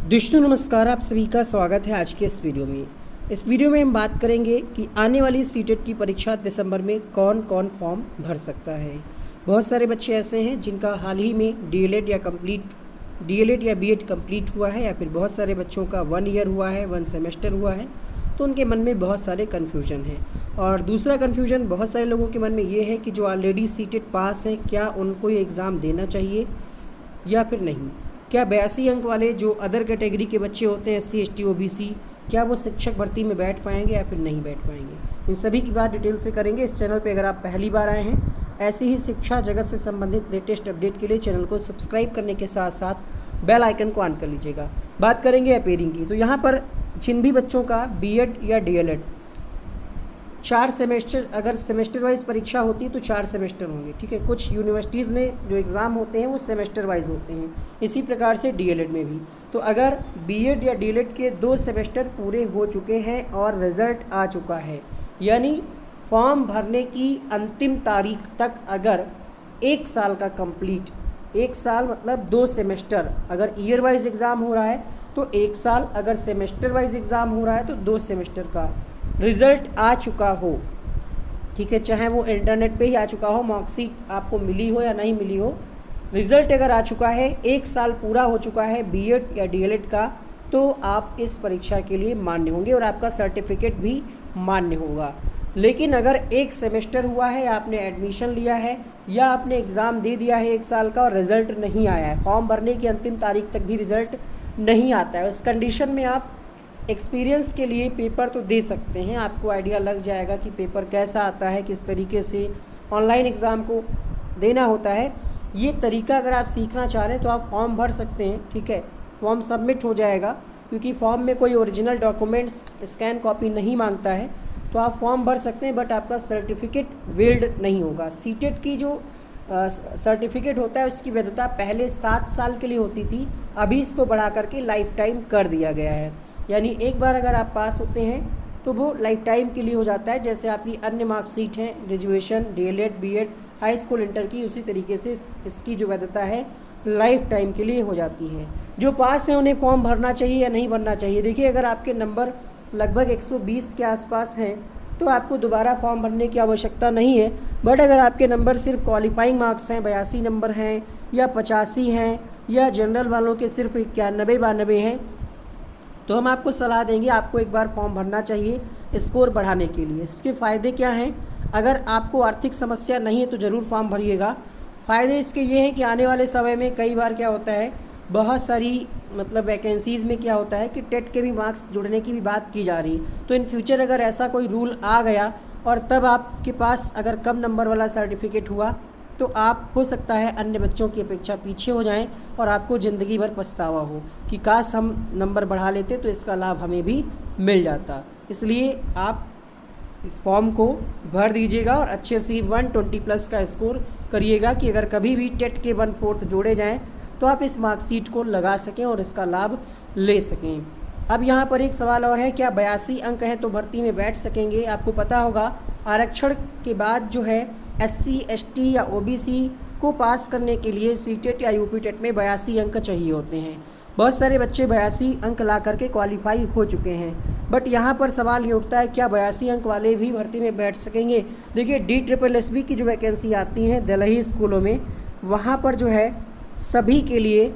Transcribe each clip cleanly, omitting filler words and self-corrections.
दोस्तों नमस्कार, आप सभी का स्वागत है आज के इस वीडियो में। इस वीडियो में हम बात करेंगे कि आने वाली सीटेट की परीक्षा दिसंबर में कौन कौन फॉर्म भर सकता है। बहुत सारे बच्चे ऐसे हैं जिनका हाल ही में डीएलएड या बीएड कंप्लीट हुआ है, या फिर बहुत सारे बच्चों का 1 ईयर हुआ है, 1 सेमेस्टर हुआ है, तो उनके मन में बहुत सारे कन्फ्यूजन है। और दूसरा कन्फ्यूजन बहुत सारे लोगों के मन में ये है कि जो ऑलरेडी सीटेट पास है, क्या उनको ये एग्ज़ाम देना चाहिए या फिर नहीं। क्या 82 अंक वाले जो अदर कैटेगरी के बच्चे होते हैं, SC ST OBC, क्या वो शिक्षक भर्ती में बैठ पाएंगे या फिर नहीं बैठ पाएंगे। इन सभी की बात डिटेल से करेंगे। इस चैनल पे अगर आप पहली बार आए हैं, ऐसी ही शिक्षा जगत से संबंधित लेटेस्ट अपडेट के लिए चैनल को सब्सक्राइब करने के साथ साथ बेल आइकन को ऑन कर लीजिएगा। बात करेंगे अपेयरिंग की, तो यहाँ पर जिन भी बच्चों का बीएड या डीएलएड 4 सेमेस्टर, अगर सेमेस्टर वाइज परीक्षा होती है तो 4 सेमेस्टर होंगे, ठीक है। कुछ यूनिवर्सिटीज़ में जो एग्ज़ाम होते हैं वो सेमेस्टर वाइज होते हैं, इसी प्रकार से डीएलएड में भी। तो अगर बीएड या डीएलएड के 2 सेमेस्टर पूरे हो चुके हैं और रिज़ल्ट आ चुका है, यानी फॉर्म भरने की अंतिम तारीख तक अगर 1 साल का कंप्लीट, 1 साल मतलब 2 सेमेस्टर, अगर ईयर वाइज एग्ज़ाम हो रहा है तो 1 साल, अगर सेमेस्टर वाइज एग्ज़ाम हो रहा है तो 2 सेमेस्टर का रिज़ल्ट आ चुका हो, ठीक है। चाहे वो इंटरनेट पे ही आ चुका हो, मार्कशीट आपको मिली हो या नहीं मिली हो, रिज़ल्ट अगर आ चुका है, 1 साल पूरा हो चुका है बीएड या डीएलएड का, तो आप इस परीक्षा के लिए मान्य होंगे और आपका सर्टिफिकेट भी मान्य होगा। लेकिन अगर 1 सेमेस्टर हुआ है, आपने एडमिशन लिया है या आपने एग्ज़ाम दे दिया है 1 साल का और रिज़ल्ट नहीं आया है, फॉर्म भरने की अंतिम तारीख तक भी रिज़ल्ट नहीं आता है, उस कंडीशन में आप एक्सपीरियंस के लिए पेपर तो दे सकते हैं। आपको आइडिया लग जाएगा कि पेपर कैसा आता है, किस तरीके से ऑनलाइन एग्ज़ाम को देना होता है। ये तरीका अगर आप सीखना चाह रहे हैं तो आप फॉर्म भर सकते हैं, ठीक है। फॉर्म सबमिट हो जाएगा, क्योंकि फॉर्म में कोई ओरिजिनल डॉक्यूमेंट्स स्कैन कॉपी नहीं मांगता है, तो आप फॉर्म भर सकते हैं। बट आपका सर्टिफिकेट वेल्ड नहीं होगा। सीटेट की जो सर्टिफिकेट होता है उसकी वैधता पहले 7 साल के लिए होती थी, अभी इसको बढ़ा करके लाइफ टाइम कर दिया गया है। यानी एक बार अगर आप पास होते हैं तो वो लाइफ टाइम के लिए हो जाता है। जैसे आपकी अन्य मार्कशीट हैं, graduation, DElEd, BEd, high school, inter की, उसी तरीके से इसकी जो वैधता है लाइफ टाइम के लिए हो जाती है। जो पास हैं उन्हें फॉर्म भरना चाहिए या नहीं भरना चाहिए। देखिए, अगर आपके नंबर लगभग 120 के आसपास हैं तो आपको दोबारा फॉर्म भरने की आवश्यकता नहीं है। बट अगर आपके नंबर सिर्फ क्वालिफाइंग मार्क्स हैं, 82 नंबर हैं या 85 हैं, या जनरल वालों के सिर्फ 91-92 हैं, तो हम आपको सलाह देंगे आपको एक बार फॉर्म भरना चाहिए स्कोर बढ़ाने के लिए। इसके फ़ायदे क्या हैं? अगर आपको आर्थिक समस्या नहीं है तो ज़रूर फॉर्म भरिएगा। फ़ायदे इसके ये हैं कि आने वाले समय में कई बार क्या होता है, बहुत सारी मतलब वैकेंसीज़ में क्या होता है कि टेट के भी मार्क्स जुड़ने की भी बात की जा रही है। तो इन फ्यूचर अगर ऐसा कोई रूल आ गया और तब आपके पास अगर कम नंबर वाला सर्टिफिकेट हुआ तो आप हो सकता है अन्य बच्चों की अपेक्षा पीछे हो जाएं और आपको ज़िंदगी भर पछतावा हो कि काश हम नंबर बढ़ा लेते तो इसका लाभ हमें भी मिल जाता। इसलिए आप इस फॉर्म को भर दीजिएगा और अच्छे से 120+ का स्कोर करिएगा कि अगर कभी भी टेट के 1/4 जोड़े जाएँ तो आप इस मार्कशीट को लगा सकें और इसका लाभ ले सकें। अब यहाँ पर एक सवाल और है, क्या 82 अंक हैं तो भर्ती में बैठ सकेंगे? आपको पता होगा आरक्षण के बाद जो है SC ST या OBC को पास करने के लिए सीटेट या यूपी टेट में 82 अंक चाहिए होते हैं। बहुत सारे बच्चे 82 अंक ला करके क्वालिफाई हो चुके हैं। बट यहाँ पर सवाल ये उठता है, क्या 82 अंक वाले भी भर्ती में बैठ सकेंगे? देखिए, DSSB की जो वैकेंसी आती हैं दिल्ली स्कूलों में, वहाँ पर जो है सभी के लिए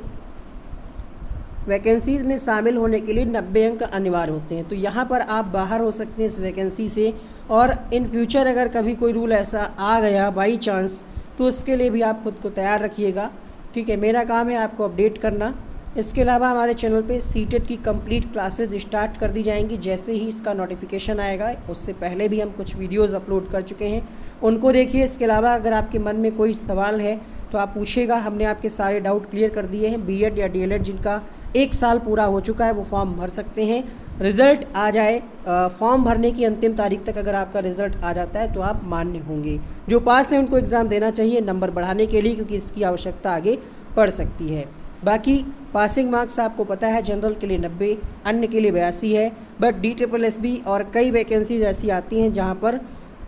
वैकेंसीज़ में शामिल होने के लिए 90 अंक अनिवार्य होते हैं। तो यहाँ पर आप बाहर हो सकते हैं इस वैकेंसी से। और इन फ्यूचर अगर कभी कोई रूल ऐसा आ गया बाई चांस, तो उसके लिए भी आप खुद को तैयार रखिएगा, ठीक है। मेरा काम है आपको अपडेट करना। इसके अलावा हमारे चैनल पे सीटेट की कंप्लीट क्लासेज स्टार्ट कर दी जाएंगी जैसे ही इसका नोटिफिकेशन आएगा। उससे पहले भी हम कुछ वीडियोज़ अपलोड कर चुके हैं, उनको देखिए। इसके अलावा अगर आपके मन में कोई सवाल है तो आप पूछिएगा, हमने आपके सारे डाउट क्लियर कर दिए हैं। बीएड या डीएलएड जिनका 1 साल पूरा हो चुका है वो फॉर्म भर सकते हैं। रिज़ल्ट आ जाए, फॉर्म भरने की अंतिम तारीख तक अगर आपका रिज़ल्ट आ जाता है तो आप मान्य होंगे। जो पास हैं उनको एग्ज़ाम देना चाहिए नंबर बढ़ाने के लिए, क्योंकि इसकी आवश्यकता आगे पड़ सकती है। बाकी पासिंग मार्क्स आपको पता है, जनरल के लिए 90, अन्य के लिए 82 है। बट DSSB और कई वैकेंसीज ऐसी आती हैं जहाँ पर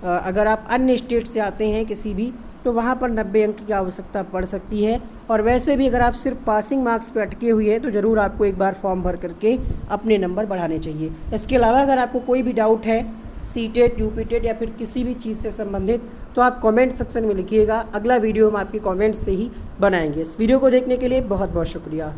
अगर आप अन्य स्टेट से आते हैं किसी भी, तो वहाँ पर 90 अंक की आवश्यकता पड़ सकती है। और वैसे भी अगर आप सिर्फ पासिंग मार्क्स पे अटके हुए हैं तो ज़रूर आपको एक बार फॉर्म भर करके अपने नंबर बढ़ाने चाहिए। इसके अलावा अगर आपको कोई भी डाउट है सीटेट, यूपीटेट या फिर किसी भी चीज़ से संबंधित, तो आप कमेंट सेक्शन में लिखिएगा। अगला वीडियो हम आपके कमेंट से ही बनाएंगे। इस वीडियो को देखने के लिए बहुत बहुत शुक्रिया।